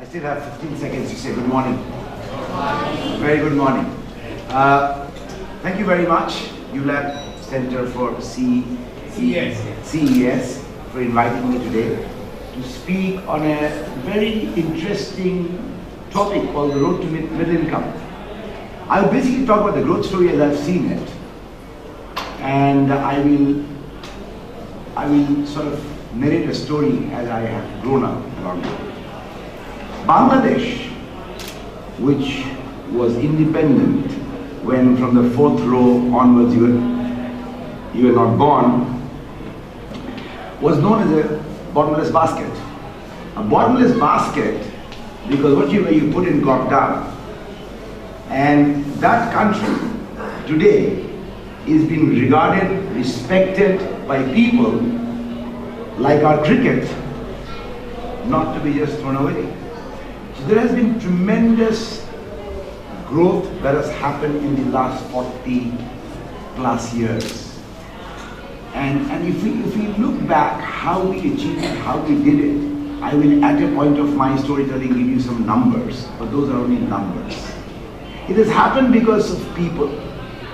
I still have 15 seconds to say good morning. Good morning. Very good morning. Thank you very much, ULAB Center for CES, for inviting me today to speak on a very interesting topic called the road to middle income. I will basically talk about the growth story as I've seen it, and I will sort of narrate a story as I have grown up along the way. Bangladesh, which was independent when from the fourth row onwards you were not born, was known as a bottomless basket. A bottomless basket because whatever you put in got down. And that country today is being regarded, respected by people like our cricket, not to be just thrown away. So there has been tremendous growth that has happened in the last 40 plus years. And if we look back how we achieved it, how we did it, I will at a point of my storytelling give you some numbers, but those are only numbers. It has happened because of people.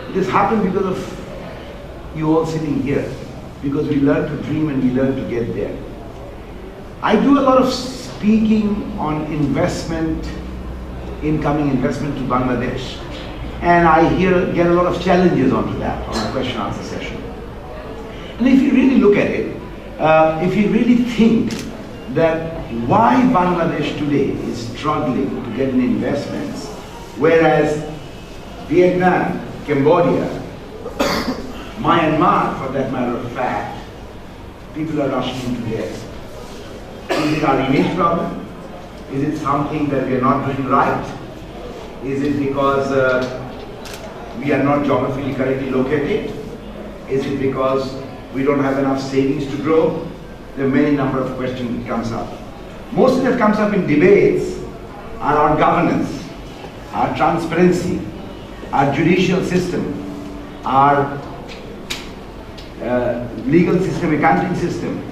It has happened because of you all sitting here, because we learn to dream and we learn to get there. I do a lot of speaking on investment, incoming investment to Bangladesh, and I get a lot of challenges onto that on a question answer session. And if you really look at it, if you really think that why Bangladesh today is struggling to get in investments, whereas Vietnam, Cambodia, Myanmar for that matter of fact, people are rushing into there. Is it our image problem? Is it something that we are not doing right? Is it because we are not geographically correctly located? Is it because we don't have enough savings to grow? There are many number of questions that comes up. Most of that comes up in debates are our governance, our transparency, our judicial system, our legal system, accounting system.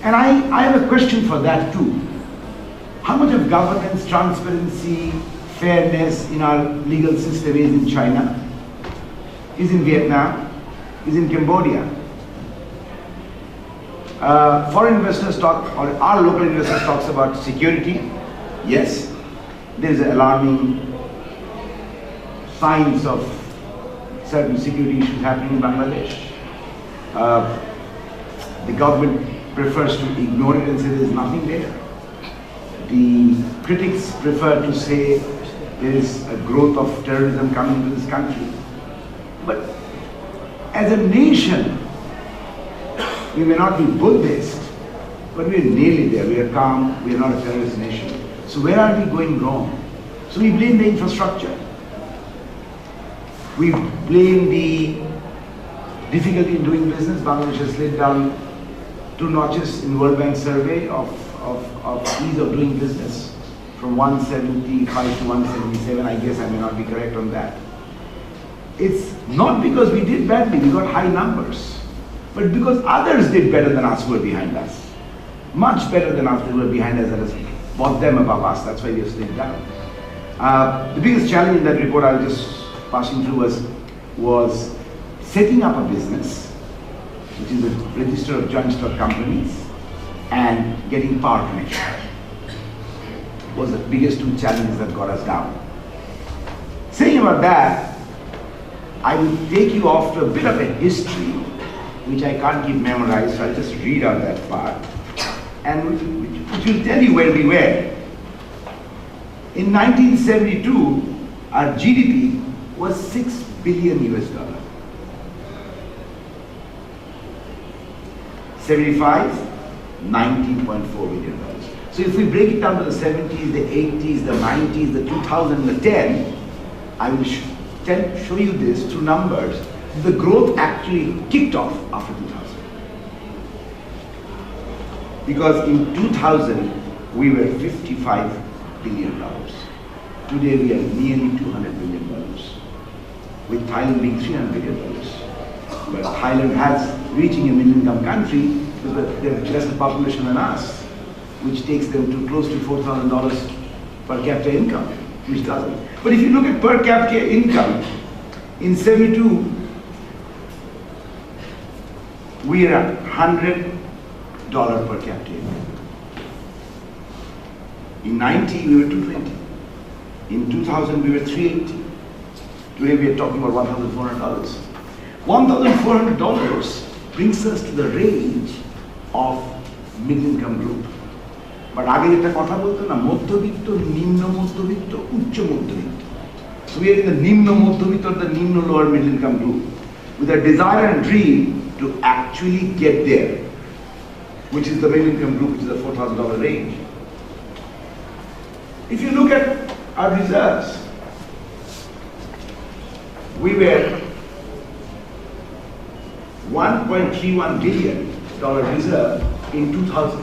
And I have a question for that too. How much of governance, transparency, fairness in our legal system is in China, is in Vietnam, is in Cambodia? Foreign investors talk, or our local investors talks about security. Yes, there's alarming signs of certain security issues happening in Bangladesh. The government prefers to ignore it and say there's nothing there. The critics prefer to say there is a growth of terrorism coming to this country. But as a nation, we may not be Buddhist, but we are nearly there. We are calm, we are not a terrorist nation. So where are we going wrong? So we blame the infrastructure. We blame the difficulty in doing business. Bangladesh has slid down 2 notches in World Bank survey of ease of doing business from 175 to 177. I guess I may not be correct on that. It's not because we did badly, we got high numbers, but because others did better than us who were behind us. Much better than us who were behind us, that has brought them above us. That's why we have slid down. The biggest challenge in that report I was just passing through was setting up a business, which is a register of joint stock companies, and getting power connection was the biggest 2 challenges that got us down. Saying about that, I will take you off to a bit of a history, which I can't keep memorized, so I'll just read out that part, and which will tell you where we were. In 1972, our GDP was $6 billion US. 75, $19.4 billion. So if we break it down to the 70s, the 80s, the 90s, the 2000, the 10, I will show you this through numbers. The growth actually kicked off after 2000. Because in 2000, we were $55 billion. Today we are nearly $200 billion, with Thailand being $300 billion. But Thailand has reaching a middle income country because they have less population than us, which takes them to close to $4,000 per capita income, which doesn't. But if you look at per capita income, in 72, we are at $100 per capita income. In 90, we were 220. In 2000, we were 380. Today, we are talking about $1,400. $1,400 brings us to the range of middle income group. But আগে যেটা কথা বলতো না মধ্যবিত্ত নিম্ন মধ্যবিত্ত উচ্চ মধ্যবিত্ত. So we are in the নিম্ন মধ্যবিত্ত or the নিম্ন lower middle income group with a desire and dream to actually get there, which is the middle income group, which is the $4,000 range. If you look at our reserves, we were $1.31 billion reserve in 2000.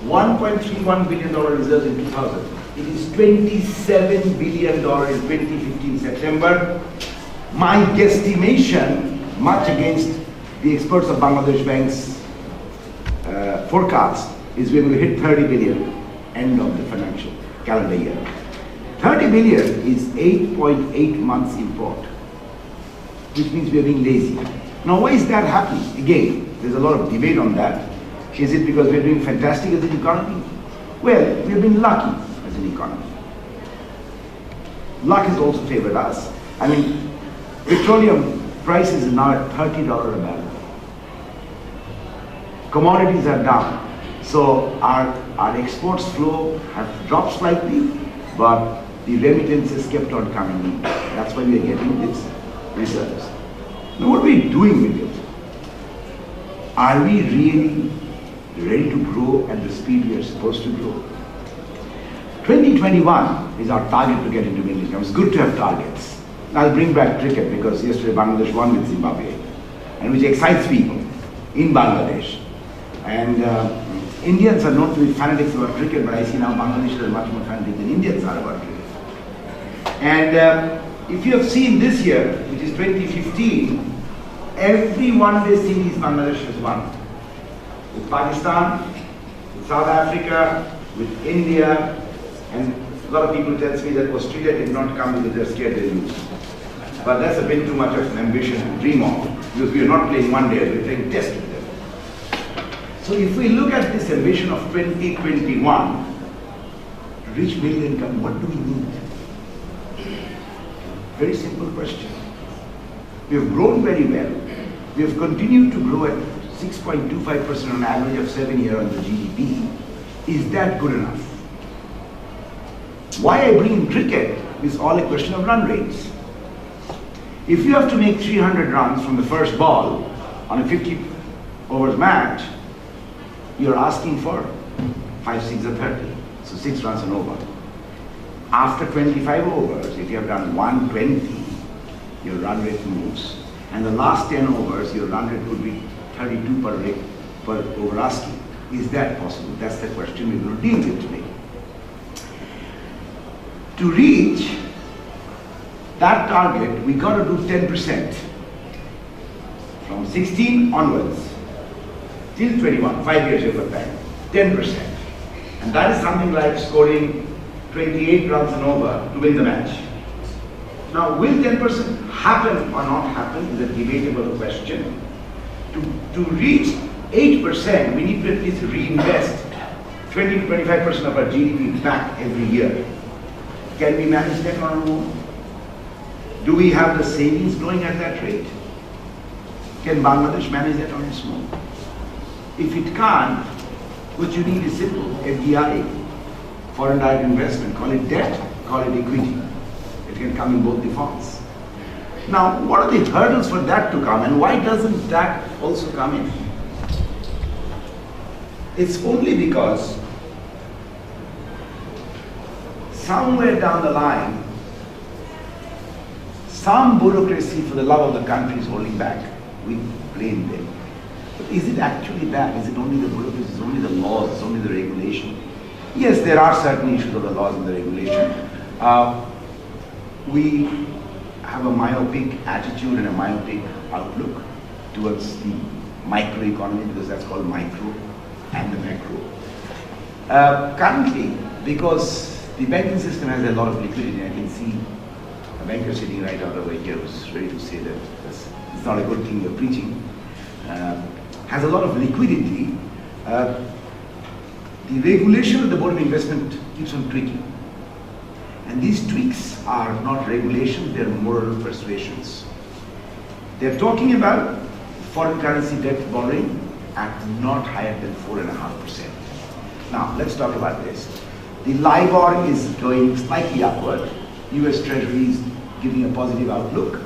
$1.31 billion reserves in 2000. It is $27 billion in 2015 September. My guesstimation, much against the experts of Bangladesh Bank's forecast, is we're going to hit 30 billion end of the financial calendar year. 30 billion is 8.8 months import, which means we are being lazy. Now, why is that happening? Again, there's a lot of debate on that. Is it because we're doing fantastic as an economy? Well, we've been lucky as an economy. Luck has also favored us. I mean, petroleum prices are now at $30 a barrel. Commodities are down. So our exports flow have dropped slightly, but the remittances kept on coming in. That's why we are getting these reserves. Now, what are we doing with it? Are we really ready to grow at the speed we are supposed to grow? 2021 is our target to get into middle income. It's good to have targets. I'll bring back cricket because yesterday Bangladesh won with Zimbabwe, and which excites people in Bangladesh. And Indians are known to be fanatics about cricket, but I see now Bangladeshis are much more fanatic than Indians are about cricket. And if you have seen this year, which is 2015, every one-day series Bangladesh has won. With Pakistan, with South Africa, with India, and a lot of people tell me that Australia did not come because they're scared they lose. But that's a bit too much of an ambition to dream of, because we are not playing one day, we're playing test with them. So if we look at this ambition of 2021, to reach middle income, what do we need? Very simple question. We have grown very well. We have continued to grow at 6.25% on average of 7 years on the GDP. Is that good enough? Why I bring in cricket is all a question of run rates. If you have to make 300 runs from the first ball on a 50 overs match, you're asking for 5, 6 or 30. So 6 runs and over. After 25 overs, if you have done 120, your run rate moves. And the last 10 overs, your run rate could be 32 per over asking. Is that possible? That's the question we're going to deal with today. To reach that target, we got to do 10%. From 16 onwards, till 21, 5 years you've got time, 10%. And that is something like scoring 28 runs and over to win the match. Now, will 10% happen or not happen is a debatable question. To reach 8%, we need to at least reinvest 20 to 25% of our GDP back every year. Can we manage that on our own? Do we have the savings growing at that rate? Can Bangladesh manage that on its own? If it can't, what you need is simple, FDI, foreign direct investment, call it debt, call it equity. It can come in both the forms. Now, what are the hurdles for that to come, and why doesn't that also come in? It's only because somewhere down the line, some bureaucracy for the love of the country is holding back. We blame them. But is it actually that? Is it only the bureaucracy? Is it only the laws? Is it only the regulation? Yes, there are certain issues of the laws and the regulation. We have a myopic attitude and a myopic outlook towards the microeconomy, because that's called micro and the macro. Currently, because The banking system has a lot of liquidity. I can see a banker sitting right out over here who's ready to say that it's not a good thing you're preaching. Has a lot of liquidity. The regulation of the Board of Investment keeps on tweaking. And these tweaks are not regulations, they're moral persuasions. They're talking about foreign currency debt borrowing at not higher than 4.5%. Now, let's talk about this. The LIBOR is going slightly upward. US Treasury is giving a positive outlook,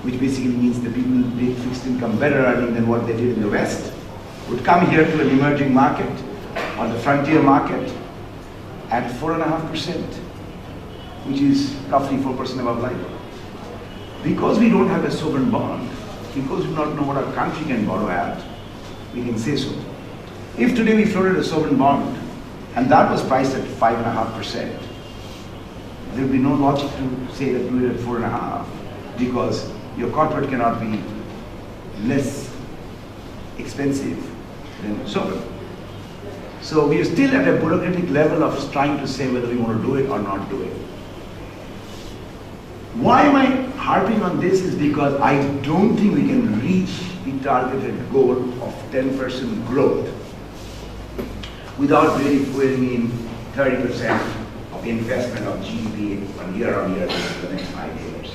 which basically means the people who did fixed income better earning than what they did in the West would come here to an emerging market or the frontier market at 4.5%, which is roughly 4% above LIBOR. Because we don't have a sovereign bond, because we do not know what our country can borrow at, we can say so. If today we floated a sovereign bond and that was priced at 5.5%, there would be no logic to say that do it at 4.5%, because your corporate cannot be less expensive than sovereign. So we are still at a bureaucratic level of trying to say whether we want to do it or not do it. Why am I harping on this is because I don't think we can reach the targeted goal of 10% growth without really putting in 30% of investment of GDP on year basis for the next 5 years.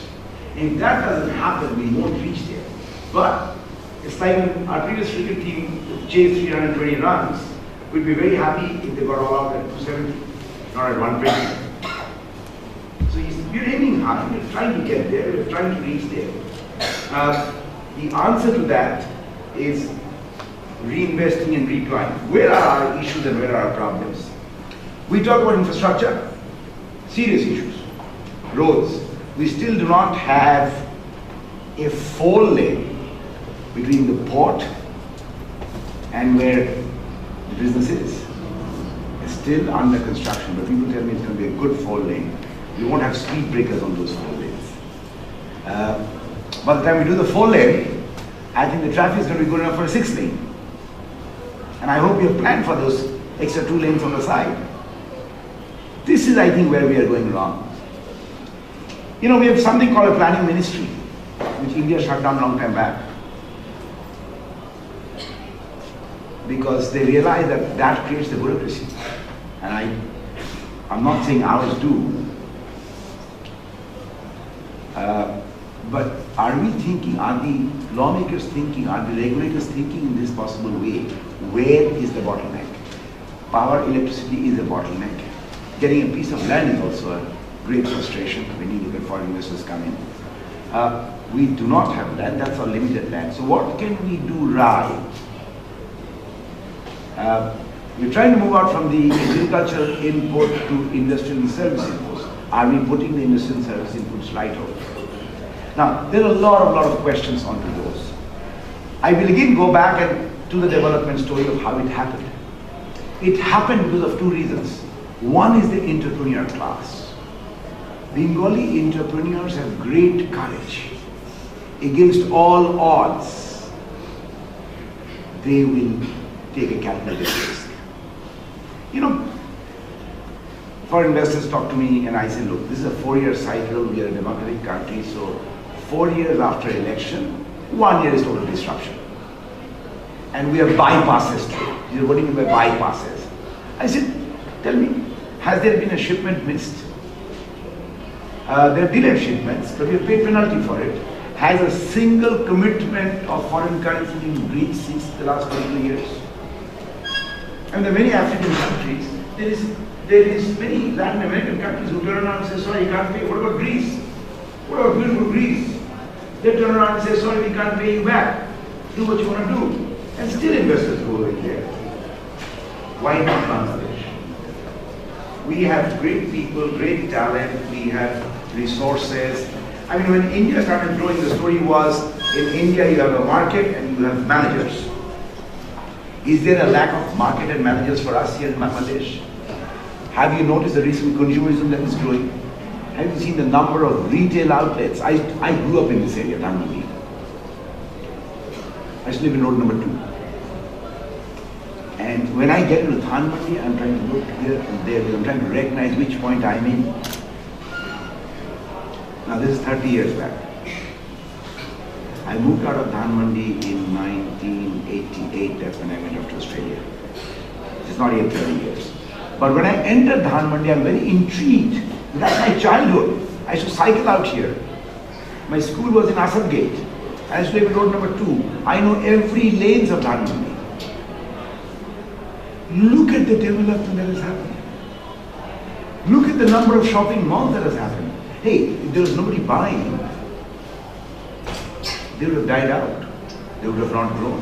If that doesn't happen, we won't reach there. But it's like our previous cricket team chased 320 runs. We'd be very happy if they got all out at 270, not at 120. So we're aiming high, we're trying to get there, we're trying to reach there. The answer to that is reinvesting and redeploying. Where are our issues and where are our problems? We talk about infrastructure, serious issues. Roads. We still do not have a 4-lane between the port and where the business is. It's still under construction, but people tell me it's going to be a good 4-lane. We won't have speed breakers on those 4 lanes. By the time we do the 4-lane, I think the traffic is going to be good enough for a 6-lane. And I hope you have planned for those extra 2 lanes on the side. This is, I think, where we are going wrong. You know, we have something called a planning ministry, which India shut down a long time back. Because they realize that that creates the bureaucracy. And I'm not saying ours do. But are we thinking, are the lawmakers thinking, are the regulators thinking in this possible way? Where is the bottleneck? Power, electricity is a bottleneck. Getting a piece of land is also a great frustration when you look at foreign investors come in. We do not have land, that's our limited land. So what can we do right? We're trying to move out from the agricultural input to industrial and service inputs. Are we putting the industrial and service inputs right over? Now, there are a lot of questions onto those. I will again go back to the development story of how it happened. It happened because of 2 reasons. One is the entrepreneur class. Bengali entrepreneurs have great courage. Against all odds, they will take a calculated risk. You know, foreign investors talk to me and I say, look, this is a 4-year cycle, we are a democratic country, so 4 years after election, 1 year is total disruption. And we have bypasses today. You're voting by bypasses. I said, tell me, has there been a shipment missed? There are delayed shipments, but we have paid penalty for it. Has a single commitment of foreign currency been breached since the last 20 years? And there are many African countries, there is many Latin American countries who turn around and say, sorry, you can't pay. What about Greece? What about beautiful Greece? They turn around and say, sorry, we can't pay you back. Do what you want to do. And still investors go in there. Why not Bangladesh? We have great people, great talent, we have resources. I mean, when India started growing, the story was, in India you have a market and you have managers. Is there a lack of market and managers for us here in Bangladesh? Have you noticed the recent consumerism that is growing? Have you seen the number of retail outlets? I grew up in this area, Tanmani. I used to live in road number 2. And when I get into Dhan Mandi, I'm trying to look here and there, I'm trying to recognize which point I'm in. Now this is 30 years back. I moved out of Dhan Mandi in 1988, that's when I went off to Australia. It's not yet 30 years. But when I entered Dhan Mandi, I'm very intrigued. That's my childhood. I used to cycle out here. My school was in Asad Gate. I used to live in road number 2. I know every lanes of Dhan Mandi. Look at the development that has happened. Look at the number of shopping malls that has happened. Hey, if there was nobody buying, they would have died out. They would have not grown.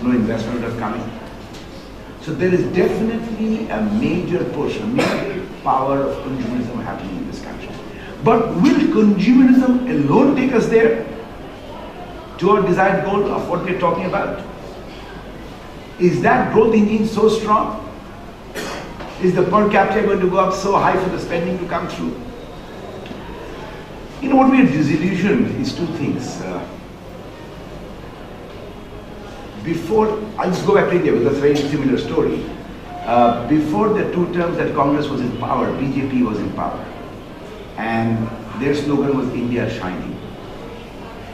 No investment would have come in. So there is definitely a major push, a major power of consumerism happening in this country. But will consumerism alone take us there to our desired goal of what we're talking about? Is that growth engine so strong? Is the per capita going to go up so high for the spending to come through? You know what we are disillusioned is two things. I'll just go back to India with a very similar story. Before the 2 terms that Congress was in power, BJP was in power. And their slogan was India Shining.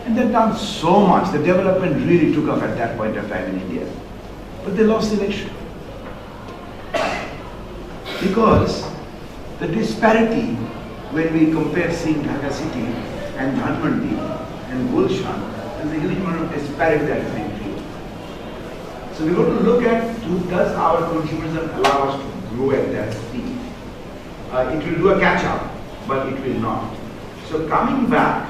And they've done so much. The development really took off at that point of time in India. But they lost the election. Because the disparity when we compare seeing Dhaka city and Dhan Mandi and Gulshan, there's a huge amount of disparity that is being created. So we're going to look at, does our consumerism allow us to grow at that speed? It will do a catch-up, but it will not. So coming back,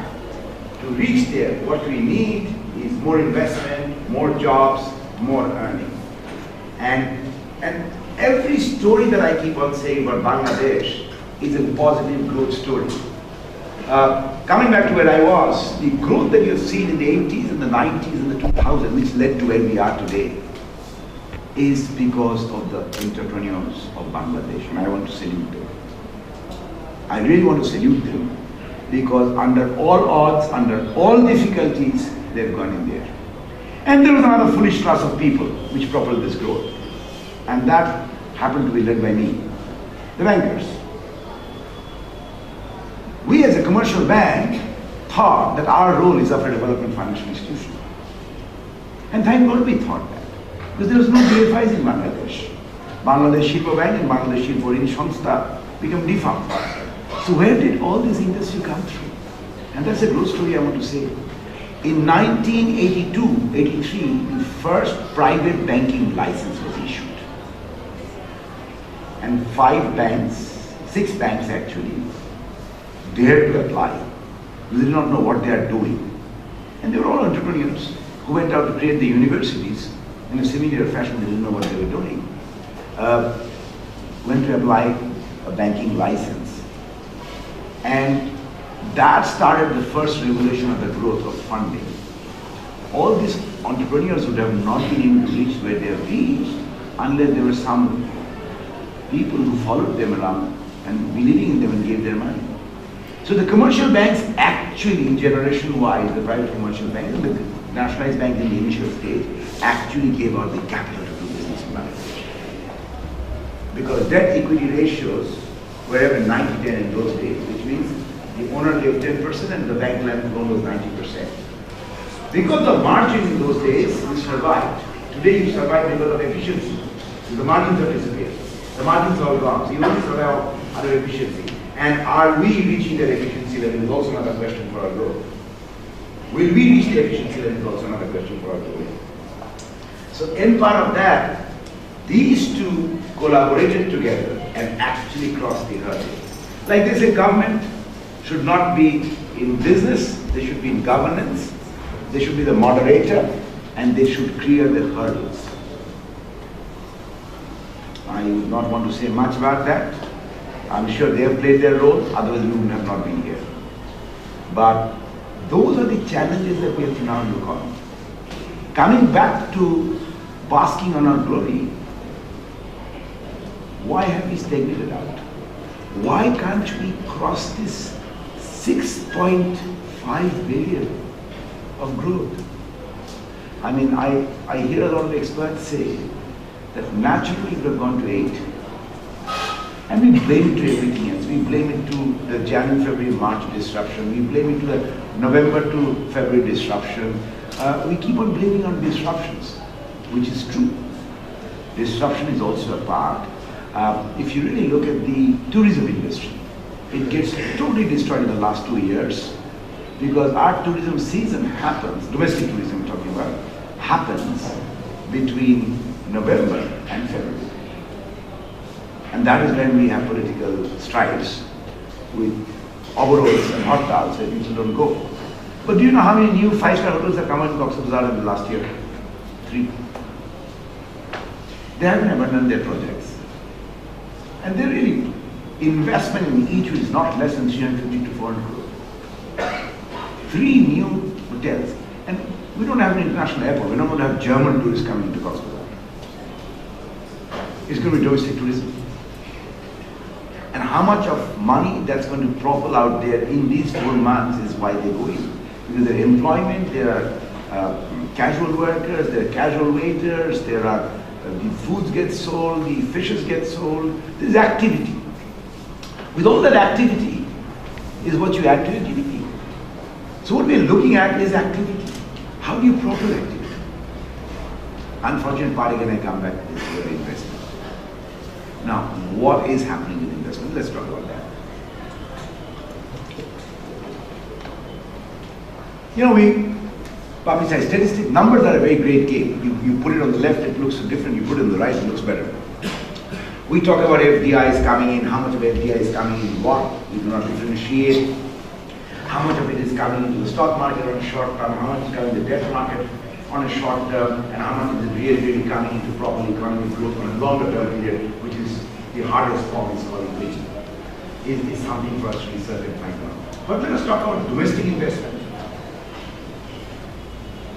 to reach there, what we need is more investment, more jobs, more earning. And every story that I keep on saying about Bangladesh is a positive growth story. Coming back to where I was, the growth that you've seen in the 80s and the 90s and the 2000s, which led to where we are today, is because of the entrepreneurs of Bangladesh, and I want to salute them. I really want to salute them because under all odds, under all difficulties, they've gone in there. And there was another foolish class of people which propelled this growth. And that happened to be led by me, the bankers. We as a commercial bank thought that our role is of a development financial institution. And thank God we thought that. Because there was no DFIs in Bangladesh. Bangladesh Shilpo Bank and Bangladesh Shilpo Rin সংস্থা become defunct. So where did all this industry come through? And that's a growth story I want to say. In 1982-83, the first private banking license was issued. And 6 banks actually, dared to apply. They did not know what they are doing. And they were all entrepreneurs who went out to create the universities in a similar fashion. They didn't know what they were doing. Went to apply a banking license. And that started the first revolution of the growth of funding. All these entrepreneurs would have not been able to reach where they have reached unless there were some people who followed them around and believing in them and gave their money. So the commercial banks actually, generation-wise, the private commercial banks, and the nationalized banks in the initial stage, actually gave out the capital to do business in Bangladesh. Because debt equity ratios were even 90-10 in those days, which means the owner gave 10% and the bank loan was 90%. Because of margin in those days, we survived. Today you survive because of efficiency. So the margins have disappeared. The margins are all gone. So you only survive under efficiency. And are we reaching that efficiency level is also another question for our growth. Will we reach the efficiency level is also another question for our growth. So in part of that, these two collaborated together and actually crossed the hurdle. Like they say, government should not be in business, they should be in governance, they should be the moderator, and they should clear the hurdles. I would not want to say much about that. I'm sure they have played their role, otherwise we would have not been here. But those are the challenges that we have to now look on. Coming back to basking on our glory, why have we stagnated out? Why can't we cross this 6.5 billion of growth? I mean, I hear a lot of experts say that naturally would have gone to 8. And we blame it to everything else. We blame it to the January, February, March disruption. We blame it to the November to February disruption. We keep on blaming on disruptions, which is true. Disruption is also a part. If you really look at the tourism industry, it gets totally destroyed in the last 2 years because our tourism season happens, domestic tourism I'm talking about, happens between November and February. And that is when we have political strikes with overalls and hotels where people don't go. But do you know how many new 5-star hotels have come out in Cox's Bazar in the last year? 3. They haven't abandoned their projects. And they're really, investment in each is not less than 350 to 400 crore. 3 new hotels. And we don't have an international airport. We're not going to have German tourists coming into Cox's Bazar. It's going to be domestic tourism. And how much of money that's going to propel out there in these 4 months is why they go in. Because their employment, there are casual workers, there are casual waiters, there are the foods get sold, the fishes get sold, there's activity. With all that activity is what you add to your GDP. So what we're looking at is activity. How do you propel activity? Unfortunate part again, I come back to this word investment. Now, what is happening with investment? Let's talk about that. You know, we publicize statistics. Numbers are a very great game. You put it on the left, it looks different. You put it on the right, it looks better. We talk about FDI is coming in, how much of FDI is coming in what. We do not differentiate. How much of it is coming into the stock market on a short term, how much is coming in the debt market on a short term, and how much is it really coming into proper economic growth on a longer term period, which is the hardest form is called inflation. Is something for us to research and find out. But let us talk about domestic investment.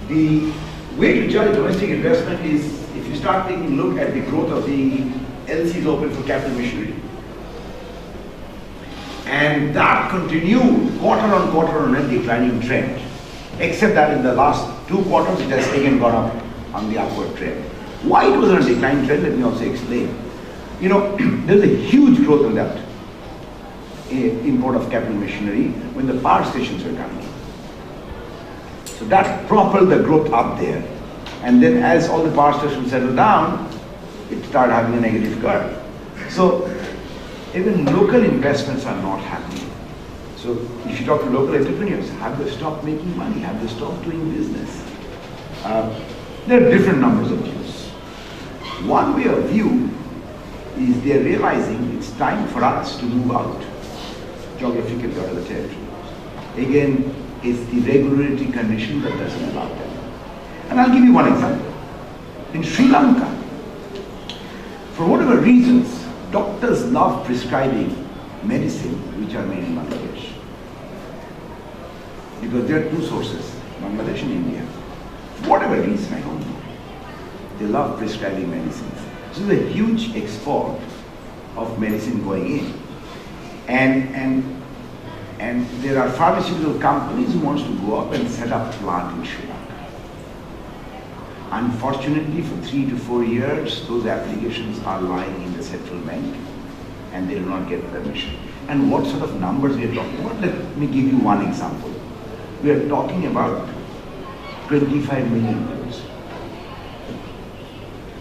The way to judge domestic investment is if you start taking a look at the growth of the LCs open for capital machinery. And that continued quarter on a declining trend. Except that in the last 2 quarters it has again gone up on the upward trend. Why it was on a declining trend, let me also explain. You know, there's a huge growth in that import of capital machinery when the power stations were coming in. So that propelled the growth up there. And then as all the power stations settled down, it started having a negative curve. So even local investments are not happening. So if you talk to local entrepreneurs, have they stopped making money? Have they stopped doing business? There are different numbers of views. One way of view is they're realizing it's time for us to move out geographically out of the territory. Again, it's the regulatory condition that doesn't allow them. And I'll give you one example. In Sri Lanka, for whatever reasons, doctors love prescribing medicine which are made in Bangladesh. Because there are 2 sources, Bangladesh and India. For whatever reason, I don't know. They love prescribing medicines. So there's a huge export of medicine going in. And there are pharmaceutical companies who want to go up and set up a plant in Sri Lanka. Unfortunately, for 3 to 4 years, those applications are lying in the central bank and they do not get permission. And what sort of numbers we are talking about? Let me give you one example. We are talking about $25 million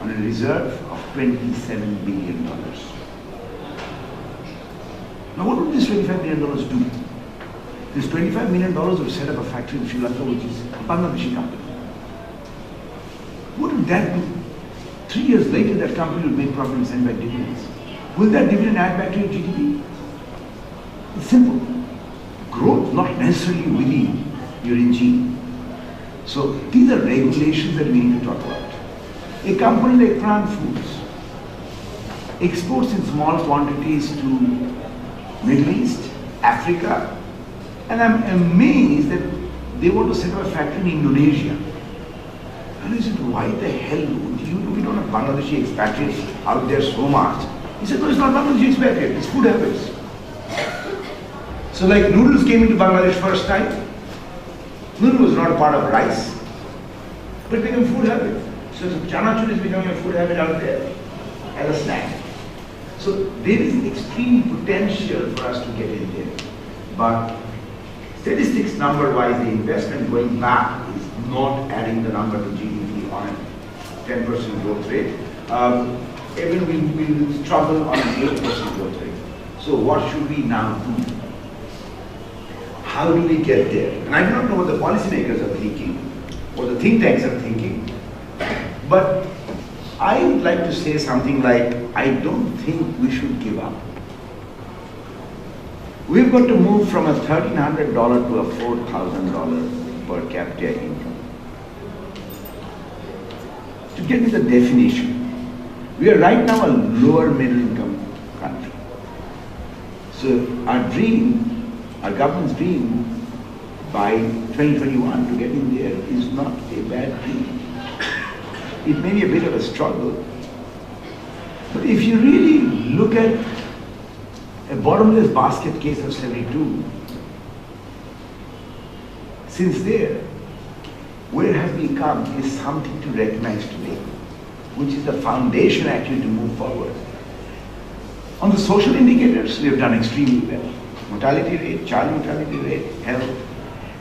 on a reserve of $27 billion. Now what would this $25 million do? This $25 million would set up a factory in Sri Lanka which is a Bangladeshi company. What would that do? 3 years later that company will make profit and send back dividends. Will that dividend add back to your GDP? It's simple. Growth not necessarily within your engine. So these are regulations that we need to talk about. A company like Pran Foods exports in small quantities to Middle East, Africa, and I'm amazed that they want to set up a factory in Indonesia. And I said, why the hell we don't have Bangladeshi expatriates out there so much? He said, no, it's not Bangladeshi expatriate, it's food habits. So like noodles came into Bangladesh first time. Noodle was not a part of rice, but it became food habit. So chanachur is becoming a food habit out there as a snack. So there is extreme potential for us to get in there. But statistics number-wise, the investment going back is not adding the number to GDP on a 10% growth rate. Even we will struggle on an 8% growth rate. So what should we now do? How do we get there? And I do not know what the policymakers are thinking, what the think tanks are thinking, but I would like to say something like, I don't think we should give up. We've got to move from a $1,300 to a $4,000 per capita income. To get me the definition, we are right now a lower middle income country. So our dream, our government's dream by 2021 to get in there is not a bad dream. It may be a bit of a struggle, but if you really look at a bottomless basket case of 72, since there, where have we come is something to recognize today, which is the foundation actually to move forward. On the social indicators, we have done extremely well. Mortality rate, child mortality rate, health.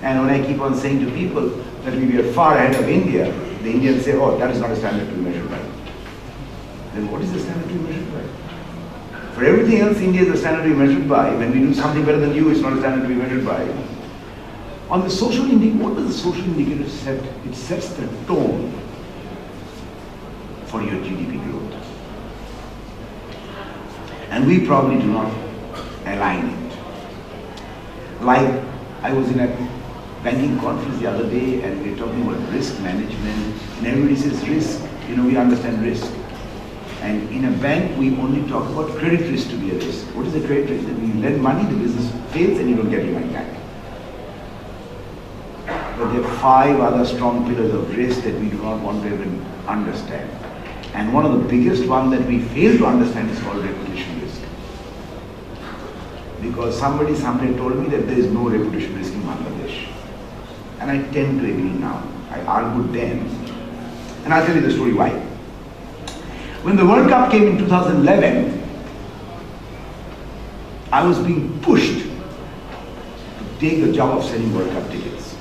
And when I keep on saying to people that we are far ahead of India, the Indians say, oh, that is not a standard to be measured by. Then what is the standard to be measured by? For everything else, India is the standard to be measured by. When we do something better than you, it's not a standard to be measured by. On the social indicator, what does the social indicator set? It sets the tone for your GDP growth. And we probably do not align it. Like, I was in a banking conference the other day and we were talking about risk management, and everybody says risk, we understand risk. And in a bank, we only talk about credit risk to be a risk. What is the credit risk? That when you lend money, the business fails and you don't get your money back. But there are 5 other strong pillars of risk that we do not want to even understand. And one of the biggest ones that we fail to understand is called reputation risk. Because somebody someday told me that there is no reputation risk in Bangladesh. And I tend to agree now. I argued then. And I'll tell you the story why. When the World Cup came in 2011, I was being pushed to take the job of selling World Cup tickets.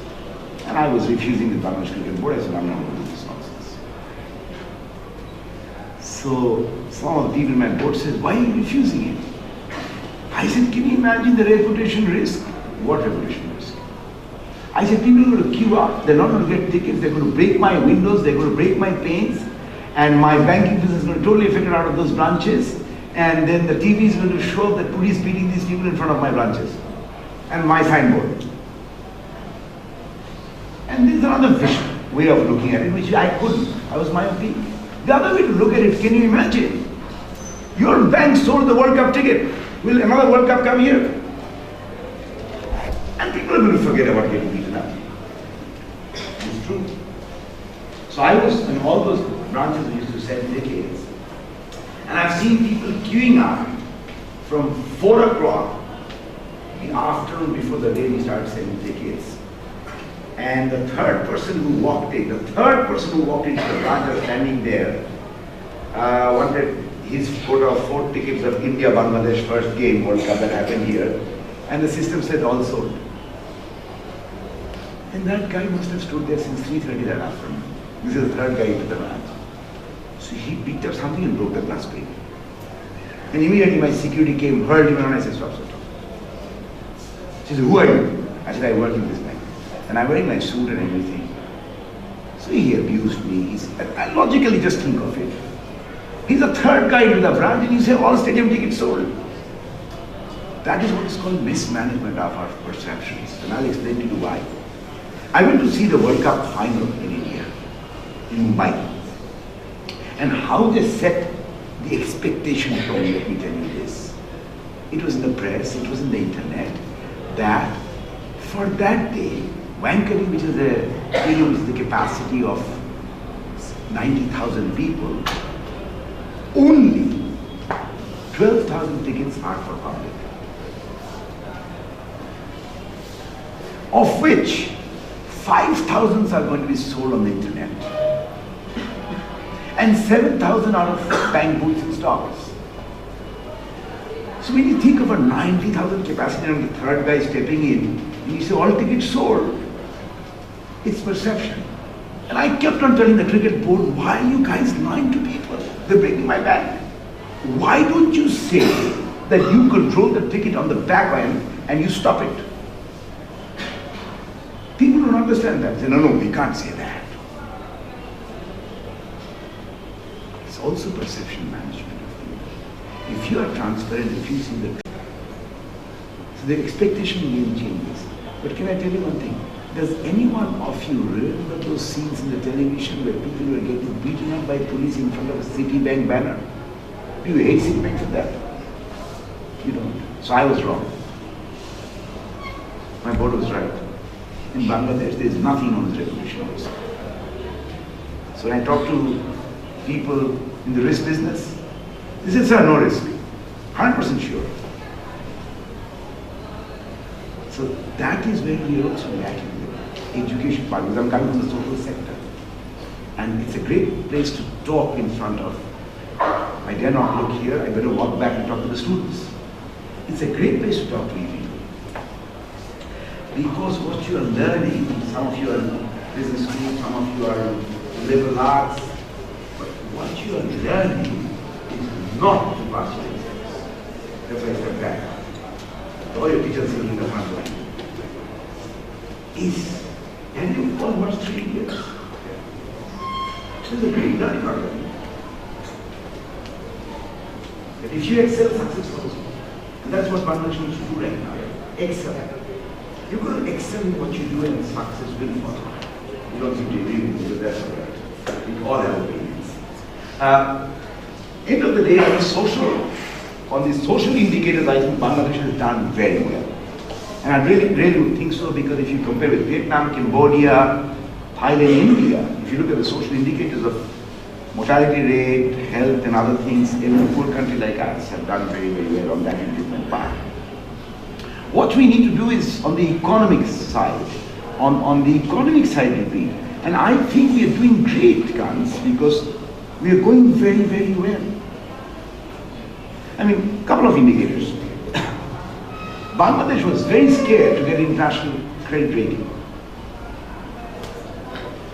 And I was refusing the Bangladesh Cricket Board. I said, I'm not going to do this nonsense. So some of the people in my board said, why are you refusing it? I said, can you imagine the reputation risk? What reputation risk? I said, people are going to queue up, they're not going to get tickets, they're going to break my windows, they're going to break my panes, and my banking business is going to totally affect out of those branches, and then the TV is going to show that police beating these people in front of my branches, and my signboard. And this is another way of looking at it, which I couldn't. I was myopic. The other way to look at it, can you imagine? Your bank sold the World Cup ticket. Will another World Cup come here? And people are going to forget about getting beaten up. It's true. So I was in all those branches we used to sell tickets. And I've seen people queuing up from 4 o'clock in the afternoon before the day we started selling tickets. And the third person who walked into the branch was standing there, wanted his photo of 4 tickets of India-Bangladesh first game World Cup that happened here. And the system said all sold. And that guy must have stood there since 3:30 that afternoon. This is the third guy into the branch. So he picked up something and broke the glass pane. And immediately my security came, hurled him around, and I said, stop. She said, who are you? I said, I work in this bank. And I'm wearing my suit and everything. So he abused me. I logically just think of it. He's the third guy into the branch and you say all stadium tickets sold. That is what is called mismanagement of our perceptions. And I'll explain to you why. I went to see the World Cup final in India, in Mumbai. And how they set the expectation tone, let me tell you this. It was in the press, it was in the internet, that for that day, Wankhede, which is a stadium with the capacity of 90,000 people, only 12,000 tickets are for public, of which 5,000 are going to be sold on the internet. and 7,000 out of bank booths in stocks. So when you think of a 90,000 capacity and the third guy stepping in, and you say all tickets sold, it's perception. And I kept on telling the cricket board, why are you guys lying to people? They're breaking my bank. Why don't you say that you control the ticket on the back end and you stop it? People don't understand that. They say, no, we can't say that. It's also perception management. If you are transparent, if you see the truth, so the expectation game changes. But can I tell you one thing? Does any one of you remember those scenes in the television where people were getting beaten up by police in front of a Citibank banner? Do you hate Citibank for that? You don't. So I was wrong. My board was right. In Bangladesh, there is nothing known as regulation risk. So when I talk to people in the risk business, they say, sir, no risk. 100% sure. So that is where we are also lacking the education part, because I'm coming from the social sector. And it's a great place to talk in front of. I dare not look here, I better walk back and talk to the students. It's a great place to talk to you people. Because what you are learning, some of you are in business school, some of you are in liberal arts, but what you are learning is not to pass your exams. That's why I step back. All your teachers sitting in the front line. And you've almost 3 years. This is a great learning program. But if you excel, success follows. And that's what Bangladesh needs to do right now. Excel. You're going to excel in what you do and success will follow. You don't seem to agree with me, but that's all right. We all have opinions. End of the day, on the social indicators, I think Bangladesh has done very well. And I really would think so, because if you compare with Vietnam, Cambodia, Thailand, India, if you look at the social indicators of mortality rate, health and other things, even a poor country like us have done very well on that improvement part. What we need to do is on the economic side, on the economic side repeat. And I think we are doing great, guns, because we are going very well. I mean, a couple of indicators. Bangladesh was very scared to get international credit rating.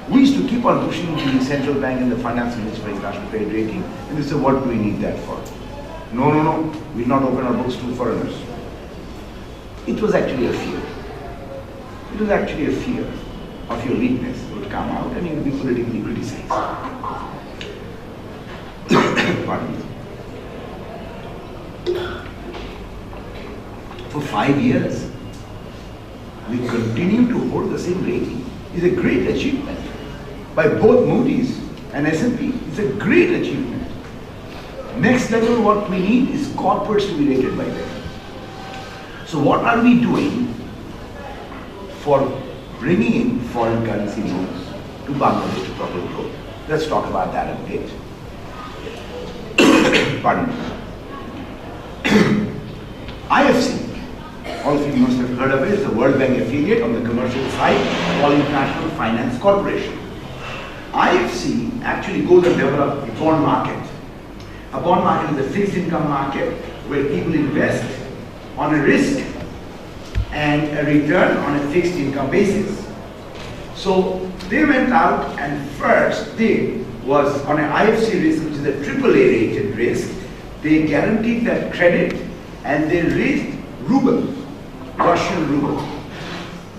We used to keep on pushing to the central bank and the finance ministry for international credit rating, and they said, what do we need that for? No, we'll not open our books to foreigners. It was actually a fear. It was actually a fear of your weakness would come out and you would be politically criticized. Pardon me. For 5 years, we continue to hold the same rating. It's a great achievement by both Moody's and S&P. It's a great achievement. Next level, what we need is corporates to be rated by them. So what are we doing for bringing in foreign currency loans to Bangladesh to proper growth? Let's talk about that a bit. Pardon me. IFC, all of you must have heard of it, it's a World Bank affiliate on the commercial side called International Finance Corporation. IFC actually goes and develops a bond market. A bond market is a fixed income market where people invest on a risk and a return on a fixed income basis. So they went out and first did was on an IFC risk, which is a AAA rated risk. They guaranteed that credit and they raised ruble, Russian ruble,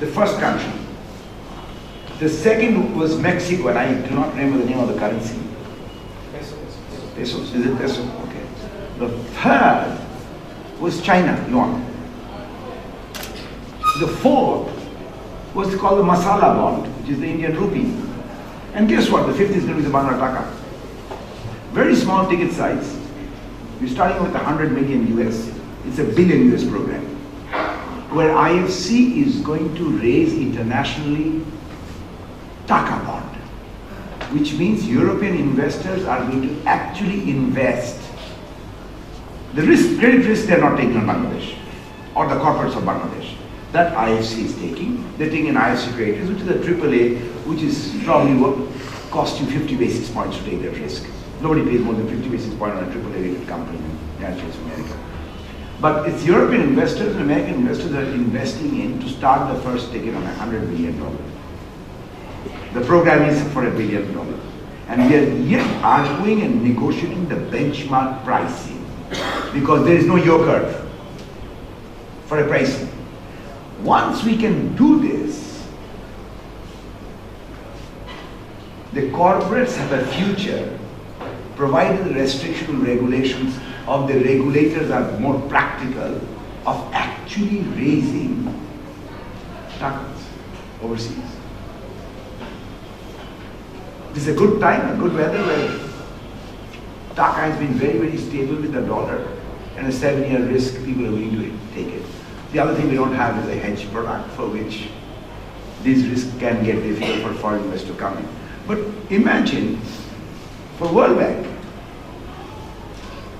the first country. The second was Mexico, and I do not remember the name of the currency. Pesos. Is it peso? Okay. The third was China, yuan. The fourth was called the masala bond, which is the Indian rupee. And guess what? The fifth is going to be the Bangla Taka. Very small ticket size. We're starting with 100 million US. It's a billion US program, where IFC is going to raise internationally Taka bond, which means European investors are going to actually invest. The risk, credit risk, they're not taking on Bangladesh or the corporates of Bangladesh. That IFC is taking. They're taking an IFC credit risk, which is a AAA, which is probably what cost you 50 basis points to take that risk. Nobody pays more than 50 basis points on a AAA rated company in the United States of America. But it's European investors and American investors that are investing in to start the first ticket on $100 billion. The program is for $1 billion. And we are yet arguing and negotiating the benchmark pricing because there is no yield curve for a pricing. Once we can do this, the corporates have a future provided the restriction and regulations of the regulators are more practical of actually raising takas overseas. This is a good time, a good weather where taka has been very, very stable with the dollar and a 7-year risk, people are willing to take it. The other thing we don't have is a hedge product for which these risks can get difficult for foreign investors to come in. But imagine for World Bank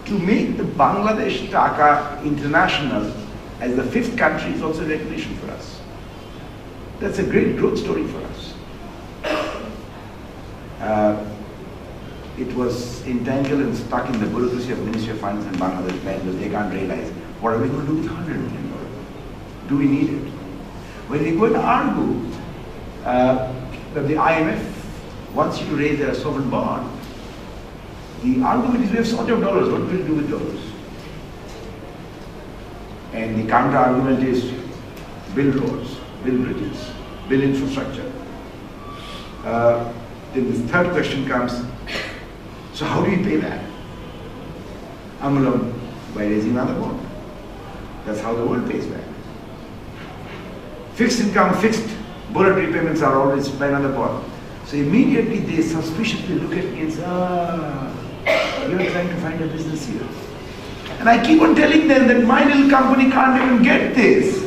to make the Bangladesh taka international as the 5th country is also recognition for us. That's a great growth story for us. It was entangled and stuck in the bureaucracy of Ministry of Finance and Bangladesh Bank because they can't realize what are we going to do with $100 million? Do we need it? When we go and argue that the IMF wants you to raise a sovereign bond, the argument is we have shortage of dollars, what will we do with dollars? And the counter argument is build roads, build bridges, build infrastructure. Then the third question comes, so how do you pay that? By raising another bond. That's how the world pays back. Fixed income, fixed bullet repayments are always by another bond. So immediately they suspiciously look at me and say, you're trying to find a business here. And I keep on telling them that my little company can't even get this.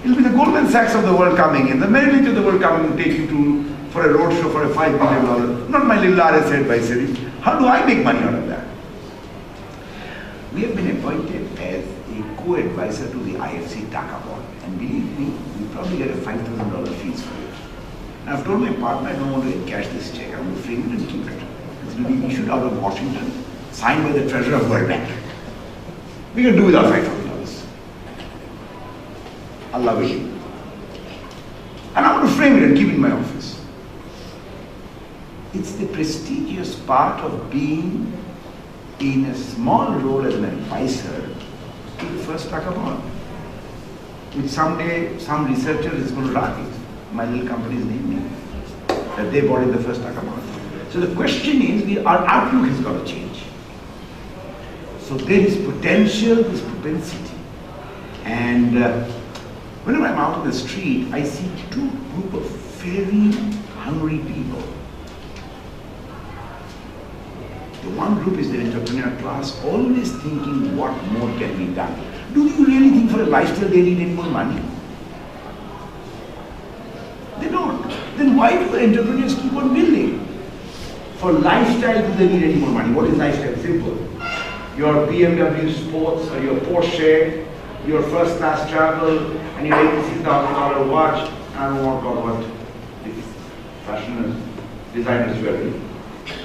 It'll be the Goldman Sachs of the world coming in, the Merrill Lynch of the world coming and take you to for a roadshow for a $5 million, not my little RSA advisory. How do I make money out of that? We have been appointed as a co-advisor to the IFC Taka bond. And believe me, we probably get a $5,000 fees for it. And I've told my partner I don't want to encash this check. I want to frame it and keep it. It's going to be issued out of Washington, signed by the treasurer of World Bank. We can do without $5,000. Allah willing. And I want to frame it and keep it in my office. It's the prestigious part of being in a small role as an advisor to the first Taka bond, which someday some researcher is going to run it. My little company is naming that they bought in the first Taka bond. So the question is, our outlook has got to change. So there is potential, there is propensity. And whenever I'm out on the street, I see two groups of very hungry people. The one group is the entrepreneur class, always thinking what more can be done. Do you really think for a lifestyle they need any more money? They don't. Then why do the entrepreneurs keep on building? For lifestyle, do they need any more money? What is lifestyle? Simple. Your BMW Sports or your Porsche, your first class travel, and your $86,000 watch. I don't want to talk about this fashion designers jewelry.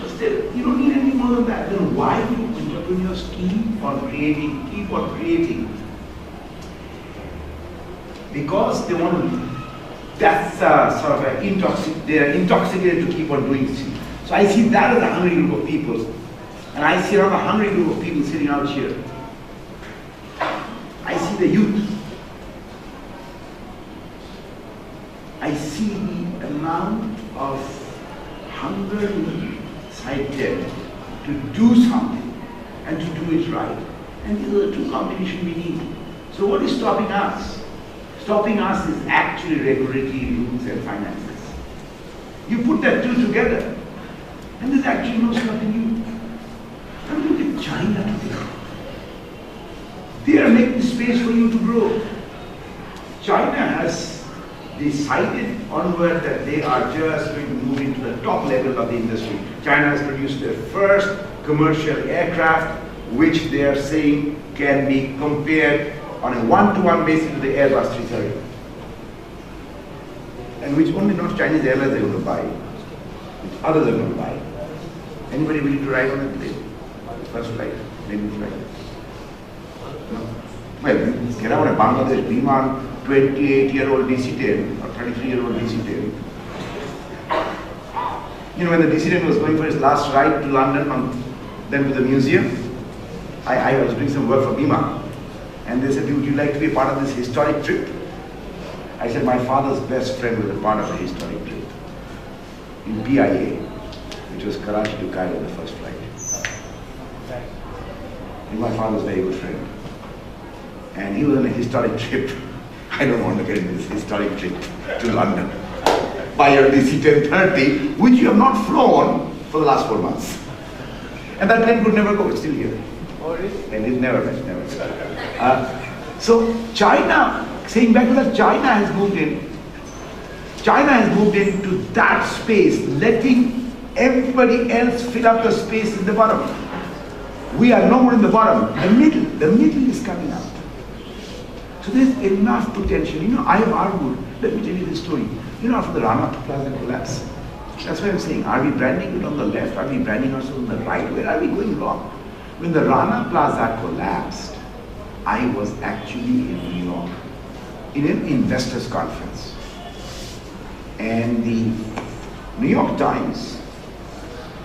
But still, you don't need any more than that. Then why do entrepreneurs keep on creating, keep on creating? Because they want to, that's sort of an they're intoxicated to keep on doing this. So I see that as a hungry group of people. And I see around a hungry group of people sitting out here. I see the youth. I see the amount of hunger inside to do something and to do it right. And these are the two combinations we need. So what is stopping us? Stopping us is actually regulatory rules and finances. You put that two together, and there's actually no stopping you. And look at China today. They are making space for you to grow. China has decided onward that they are just going to move into the top level of the industry. China has produced their first commercial aircraft, which they are saying can be compared on a one-to-one basis to the Airbus 330. And which only not Chinese airlines are going to buy, which others are going to buy. Anybody willing to ride on that plane? First flight, maybe flight. No. Well, you get out a Bangladesh Biman, 28-year-old DC-10 or 33-year-old DC-10. You know, when the DC-10 was going for his last ride to London, then to the museum, I was doing some work for Bima, and they said, would you like to be a part of this historic trip? I said, my father's best friend was a part of the historic trip in PIA, which was Karachi to Cairo, the first flight. And my father's very good friend. And he was on a historic trip. I don't want to get into this historic trip to London by your DC-1030, which you have not flown for the last 4 months. And that plane could never go, it's still here. Oh, really? And it never went, never. So China, saying back to that, China has moved into that space, letting everybody else fill up the space in the bottom. We are no more in the bottom. The middle is coming out. So there's enough potential. You know, I have argued, let me tell you this story. You know, after the Rana Plaza collapse, that's why I'm saying, are we branding it on the left? Are we branding ourselves on the right? Where are we going wrong? When the Rana Plaza collapsed, I was actually in New York in an investors conference. And the New York Times,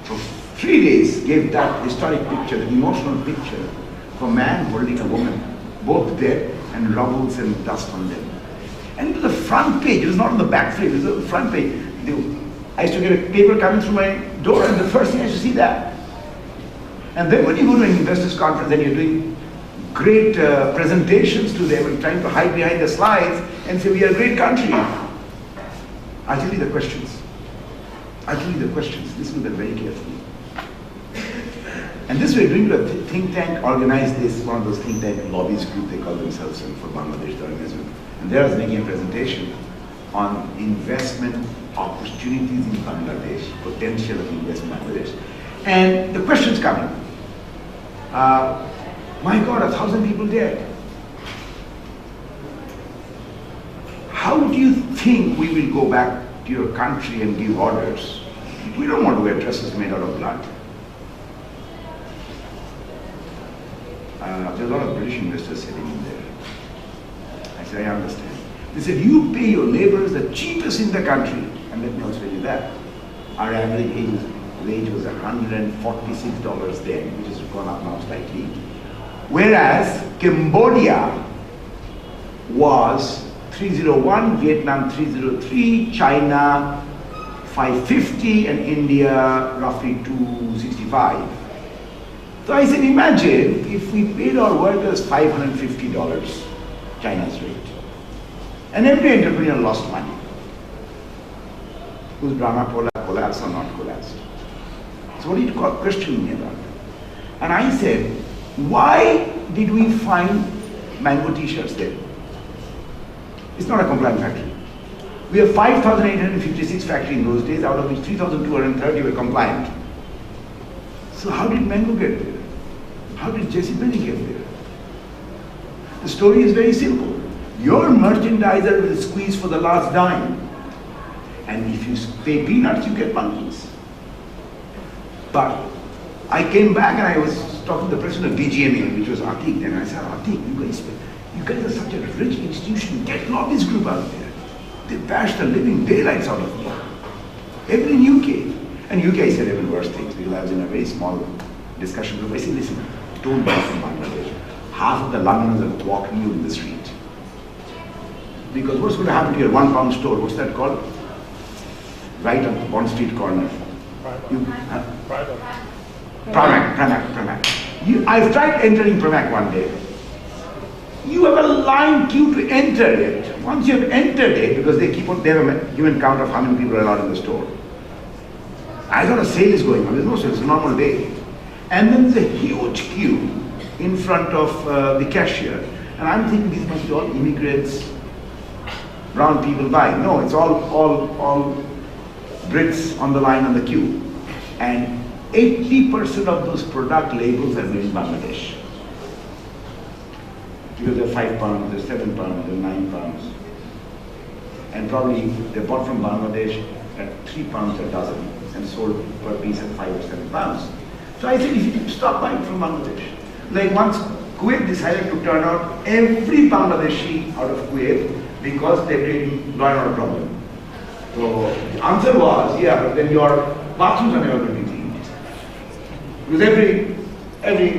for 3 days, gave that historic picture, the emotional picture of a man holding a woman, both dead and rubbles and dust on them. And it was the front page, it was not on the back page, it was the front page. I used to get a paper coming through my door, and the first thing I used to see that. And then when you go to an investors conference and you're doing great presentations to them and trying to hide behind the slides and say, we are a great country. I'll tell you the questions. Listen to them very carefully. And this we're doing to a think tank, organized this, one of those think tank lobbies group, they call themselves for Bangladesh, the organization. And there I was making a presentation on investment opportunities in Bangladesh, potential of investment in Bangladesh. And the question's coming. My God, 1,000 people dead. How do you think we will go back to your country and give orders? We don't want to wear dresses made out of blood. There's a lot of British investors sitting in there. I said, I understand. They said, you pay your laborers the cheapest in the country. And let me also tell you that. Our average wage was $146 then, which has gone up now slightly. Whereas Cambodia was 301, Vietnam 303, China 550, and India roughly 265. So I said, imagine if we paid our workers $550, China's rate, and every entrepreneur lost money. Whose Rana collapsed or not collapsed? So what do you question me about that? And I said, why did we find mango t-shirts there? It's not a compliant factory. We have 5,856 factories in those days, out of which 3,230 were compliant. So how did mango get there? How did J.C. Penney get there? The story is very simple. Your merchandiser will squeeze for the last dime. And if you pay peanuts, you get monkeys. But I came back and I was talking to the president of BGMA, which was Atik, and I said, Atik, you guys are such a rich institution, get lobbies group out there. They bash the living daylights out of you. Even in UK. And UK said even worse things, because I was in a very small discussion group. I said, listen, don't buy from Bangladesh. Half of the Londoners are walking you in the street. Because what's going to happen to your £1 store? What's that called? Right on the Bond Street corner. Primac. I've tried entering Primac one day. You have a line queue to enter it. Once you have entered it, because they have a given count of how many people are allowed in the store. I thought a sale is going on. There's no sale, it's a normal day. And then there's a huge queue in front of the cashier. And I'm thinking these must be all immigrants, brown people buying. No, it's all Brits on the line on the queue. And 80% of those product labels are made in Bangladesh. Because they're £5, they're £7, they're £9. And probably they're bought from Bangladesh at £3 a dozen. and sold per piece at 5 or 7 pounds. So I said, if you stop buying from Bangladesh. Like once Kuwait decided to turn out every Bangladeshi out of Kuwait because they're creating law and order problem. So the answer was, yeah, but then your bathrooms are never going to be cleaned. Because every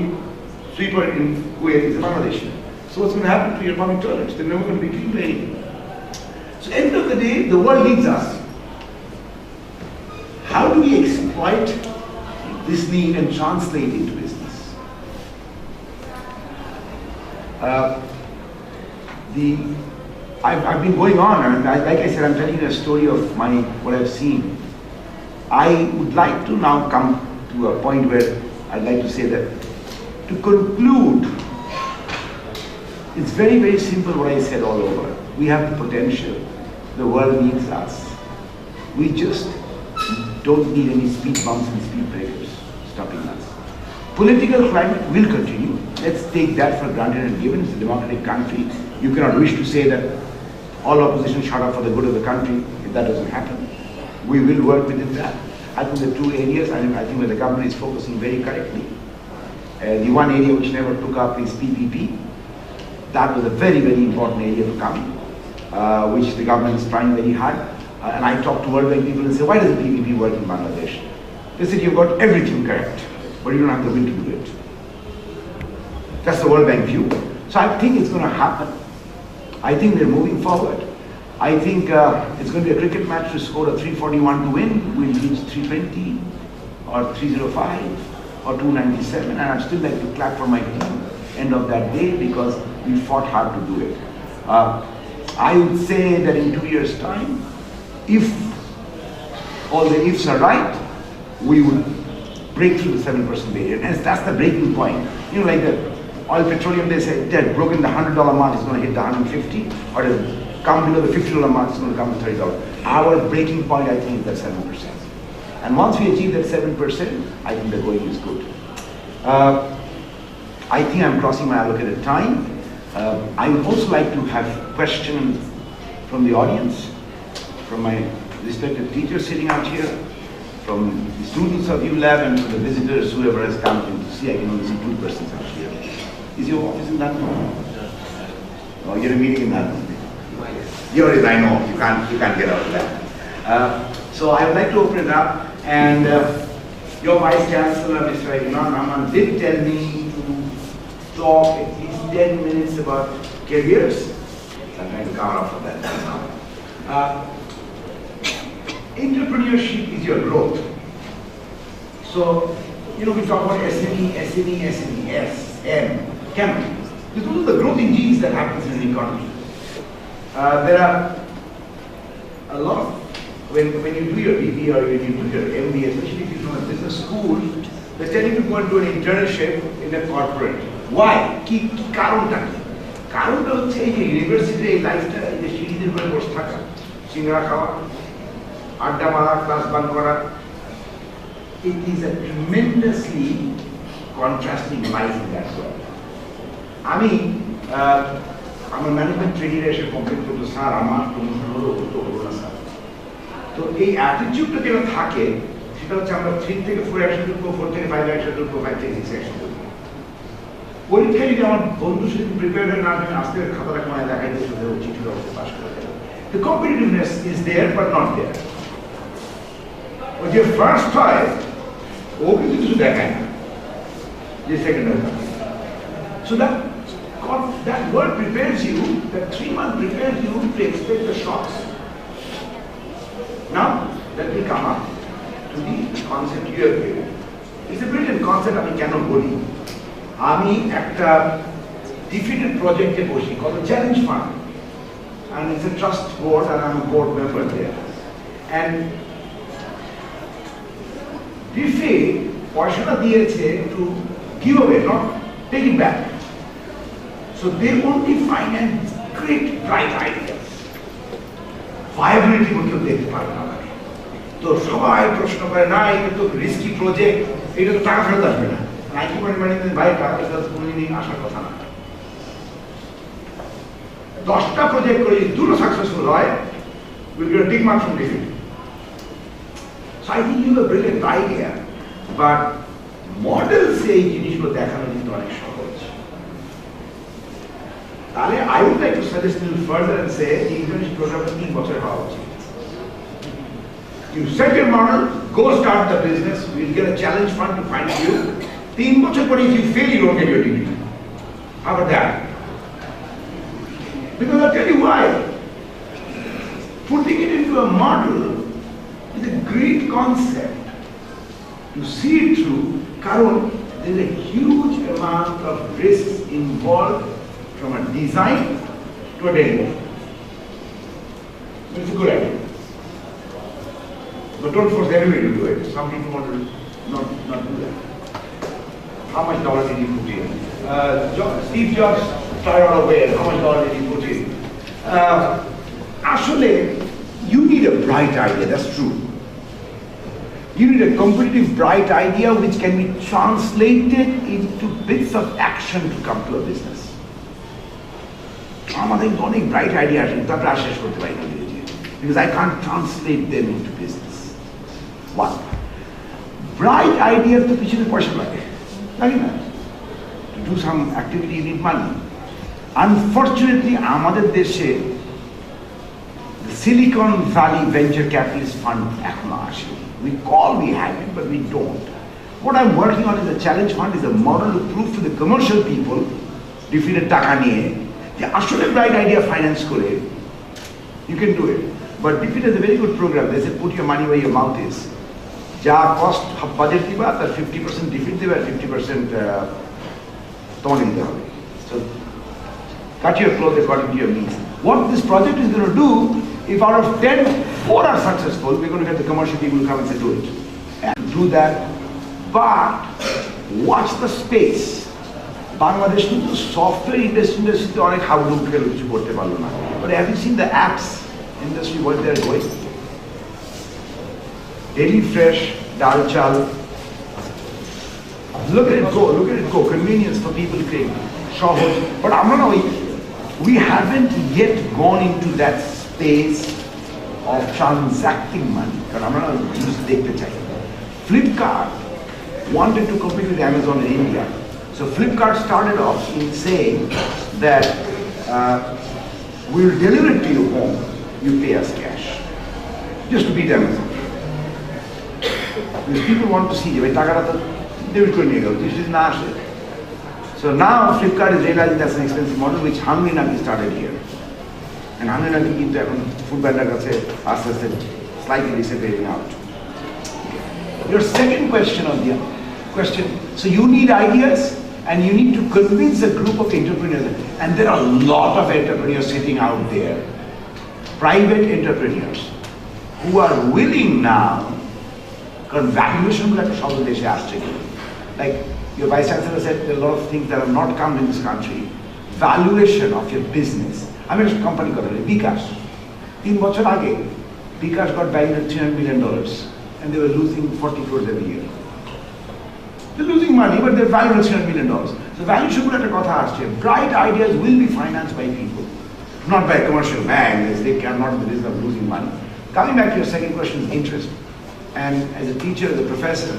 sweeper in Kuwait is a Bangladeshi. So what's going to happen to your public toilets? They're never going to be cleaned by anything. So end of the day, the world needs us. How do we exploit this need and translate into business? I've been going on, and like I said, I'm telling you a story of what I've seen. I would like to now come to a point where I'd like to say that to conclude, it's very, very simple what I said all over. We have the potential. The world needs us. We just don't need any speed bumps and speed breakers stopping us. Political climate will continue. Let's take that for granted and given. It's a democratic country. You cannot wish to say that all opposition shut up for the good of the country if that doesn't happen. We will work within that. I think the two areas, I think where the government is focusing very correctly. The one area which never took up is PPP. That was a very, very important area to come, which the government is trying very hard. And I talk to World Bank people and say, why does the PPP work in Bangladesh? They said, you've got everything correct, but you don't have the will to do it. That's the World Bank view. So I think it's going to happen. I think they're moving forward. I think it's going to be a cricket match to score a 341 to win. We'll reach 320 or 305 or 297. And I'd still like to clap for my team end of that day because we fought hard to do it. I would say that in 2 years' time, if all the ifs are right, we would break through the 7% barrier. And that's the breaking point. You know, like the oil petroleum, they say they've broken the $100 mark, it's going to hit the 150, or they've come below the $50 mark, it's going to come to $30. Our breaking point, I think, is that 7%. And once we achieve that 7%, I think the going is good. I think I'm crossing my allocated time. I would also like to have questions from the audience, from my respected teachers sitting out here, from the students of ULAB, and from the visitors, whoever has come to see. I can only see 2 persons out here. Is your office in London? Oh, you're a meeting in London. Yours is, I know, you can't get out of that. So I would like to open it up, and your Vice Chancellor, Mr. Imran Rahman, did tell me to talk at least 10 minutes about careers. So I'm trying to cover up for that now. Entrepreneurship is your growth. So, you know, we talk about SME, SM, Chem. These are the growth engines that happens in an economy. There are a lot of, when you do your BBA or when you do your MBA, especially if you're from a business school, they're telling you to go and do an internship in a corporate. Why? Ki karonta ki? Karonta hocche ei university lifeta ei je সিঁড়িতে করে বসে থাকা, সিঙ্গারা খাওয়া, আড্ডা মারা, class bunk করা. It is a tremendously contrasting life in that world. আমি আমার ম্যানেজমেন্ট ট্রেনিংয়ে এসে কমপ্লেন করতো, স্যার আমার প্রমোশন হলো না স্যার। তো এই অ্যাটিটিউডটা যেটা থাকে সেটা হচ্ছে আমরা 3 থেকে 4 অ্যাকশন ঢুকবো, 4 থেকে 5 অ্যাকশন ঢুকবো, 5 থেকে 6 অ্যাকশন ঢুকবো। পরীক্ষায় যদি আমার বন্ধুর সাথে প্রিপেয়ার হয়ে না আমি আজকে খাতাটা কোনায় দেখাই দিয়ে শুধু চিঠি অবস্থা পাস করে দেবো। The competitiveness is there but not there. ও যে ফার্স্ট হয় ও কিন্তু কিছু দেখায় না, যে সেকেন্ড হয়। So that word prepares you, that 3 months prepares you to expect the shocks. Now, let me come up to the concept you have given. It's a brilliant concept, I cannot boli. আমি একটা defeated project বসি called the Challenge Fund, and it's a trust board and I'm a board member there. And DFE পয়সাটা দিয়েছে to give away, not take it back. So they only finance great, bright ideas. Viability কেউ দেখতে পারে না। তো সবাই প্রশ্ন করে, না এটা তো রিস্কি প্রজেক্ট, এটা তো টাকা ফেরত আসবে না। I keep on reminding ভাই টাকা ফেরত কোনোদিনই আসার কথা না। 10টা প্রজেক্ট করে যদি 2টো সাকসেসফুল হয়, we'll get a big mark from DFE. So I think you have a brilliant idea, but model say জিনিসগুলো দেখানো কিন্তু অনেক সহজ। তাহলে I would like to suggest you further and say the internship program is 3 বছর হওয়া উচিত। You set your model, go start the business, we'll get a challenge fund to find you. 3 বছর পরে if you fail, you don't get your degree. How about that? Because I'll tell you why. Putting it into a model is a great concept. To see it through, karon there is a huge amount of risks involved from a design to a delivery. It's a good idea. But don't force everybody to do it. Some people want to not do that. How much dollar did he put in? Steve Jobs started out of where? How much dollar did he put in? Actually, you need a bright idea, that's true. You need a competitive, bright idea which can be translated into bits of action to come to a business. আমাদের অনেক bright idea আছে, তারপরে আর শেষ করতে পারি না, because I can't translate them into business. One, bright ideas তো পিছনে পয়সা লাগে, লাগে না? To do some activity you need money. Unfortunately, আমাদের দেশে the Silicon Valley Venture Capitalist Fund এখনো আসে। We have it, but we don't. What I'm working on in the Challenge Fund is a model to prove to the commercial people, defeated টাকা নিয়ে, যে আসলে bright idea finance করে, you can do it. But defeat is a very good program. They say put your money where your mouth is. যা cost budget দিবা তার 50% defeat দিবা, 50% তোমাকে দিতে হবে. So cut your clothes according to your needs. What this project is going to do, if out of 10, 4 are successful, we're going to get the commercial people to come and say, do it. And do that, but watch the space. Bangladesh কিন্তু software industry অনেক হাবুডুবু খেলে কিছু করতে পারলো না। But have you seen the apps industry, what they're going? Daily Fresh, Dal Chal. Look at it go. Convenience for people to create. Sahoj. But we haven't yet gone into that space of transacting money. Flipkart wanted to compete with Amazon in India. So Flipkart started off in saying that we'll deliver it to your home, you pay us cash. Just to beat Amazon. Because people want to see, they will go, this is not. So now Flipkart is realizing that's an expensive model, which Hungry Naki started here. And Hungry Naki কিন্তু এখন food vendor কাছে আস্তে আস্তে slightly disappearing out. Your second question on the question, so you need ideas and you need to convince a group of entrepreneurs, and there are a lot of entrepreneurs sitting out there, private entrepreneurs, who are willing now, কারণ valuation গুলো একটা শব্দ দেশে আসছে, like your vice chancellor said, there are a lot of things that have not come in this country. Valuation of your business. I mean, a company called Bikash. 3 বছর আগে, Bikash got valued at $300 million, and they were losing 40 crores every year. They're losing money, but they're valued at $300 million. So valuation গুলো একটা কথা আসছে. Bright ideas will be financed by people, not by commercial banks. They cannot in the business of losing money. Coming back to your second question, interest. And as a teacher, as a professor,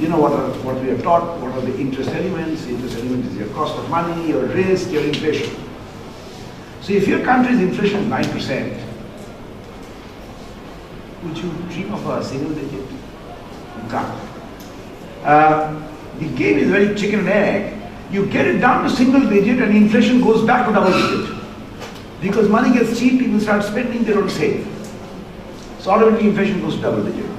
you know what we are taught, what are the interest elements. Interest element is your cost of money, your risk, your inflation. So if your country's inflation is 9%, would you dream of a single digit? You can't. The game is very chicken and egg. You get it down to single digit and inflation goes back to double digit. Because money gets cheap, people start spending, they don't save. So automatically inflation goes to double digit.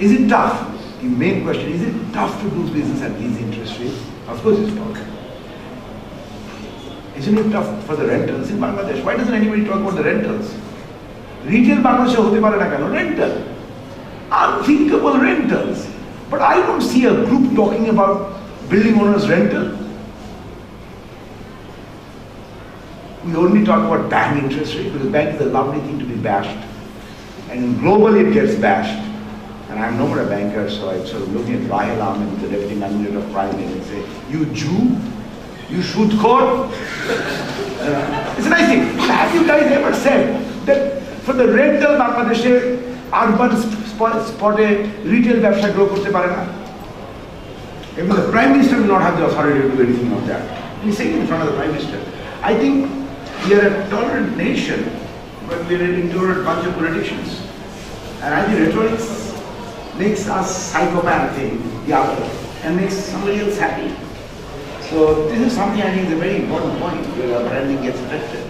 Is it tough? The main question, is it tough to do business at these interest rates? Of course it's tough. Isn't it tough for the rentals in Bangladesh? Why doesn't anybody talk about the rentals? Retail Bangladesh hote pare na keno, rental. Unthinkable rentals. But I don't see a group talking about building owners rental. We only talk about bank interest rate because bank is a lovely thing to be bashed. And globally it gets bashed. And I'm no more a banker, so I'm sort of looking at Rahil Ahmed, the Deputy Manager of Private, and say, you Jew, you shoot court. It's a nice thing. Have you guys ever said that for the rental Bangladesh urban স্পটে retail ব্যবসা grow করতে পারে না? Even the Prime Minister will not have the authority to do anything of that. He's saying in front of the Prime Minister. I think we are a tolerant nation, but we are an intolerant bunch of politicians. And I think rhetoric makes us psychopath in the other and makes somebody else happy. So this is something I think is a very important point where our branding gets affected.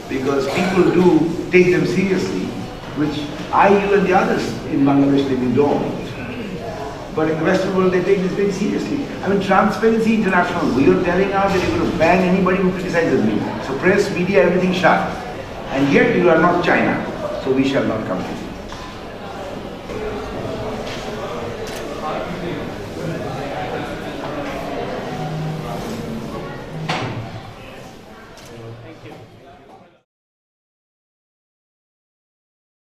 Because people do take them seriously, which you and the others in Bangladesh maybe don't. But in the Western world they take this very seriously. I mean, Transparency International, we are telling out that you're going to ban anybody who criticizes me. So press, media, everything shut. And yet you are not China, so we shall not come to you.